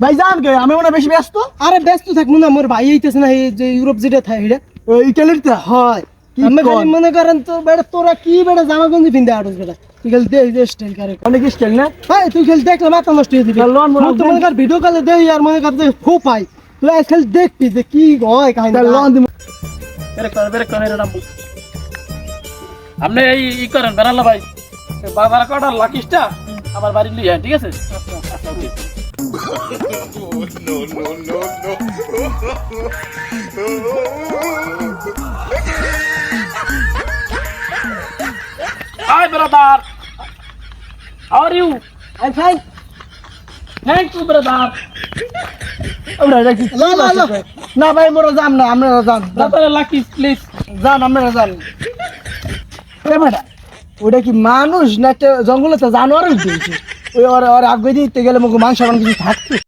ভাইজান কে আমি মনে বেশি ব্যস্ত। আরে ব্যস্ত থাকবো না, মোর ভাই হইতেছে না, এই যে ইউরোপ যেটা থাকে এটা ইটালিতে হয়। আমি খালি মনে করেন তো বেটা, তোরা কি বেটা জামা গঞ্জি পিনতে আড়স বেটা, তুই খালি দেখ যে স্টাইল করে অনেক স্টাইল না। হ্যাঁ, তুই খালি দেখলে মাথা নষ্ট হয়ে দিবি। লন মনে তো মনে কর ভিডিও কলে দেই আর মনে কর যে খুব পাই, তুই আজ খালি দেখবি যে কি হয় কাহিনী। লন দিব। বেরেক করে এটা আপনি এই ই করেন বেরাল্লা ভাই, বাজার কাটার লাকিসটা আমার বাড়ি লিয়ে ঠিক আছে। আচ্ছা okay. Hi brother, how are you? I fine Thank you brother. আমরা দেখি না ভাই মোরা যাম না, আমরা যান Brother lucky please. যান আমরা যান। এ বেটা ওটা কি মানুষ না একটা জঙ্গলে তো জানোয়ার দিয়েছে। ওই ওর আগে দিতে গেলে মুখ মাংস কিছু থাকতো।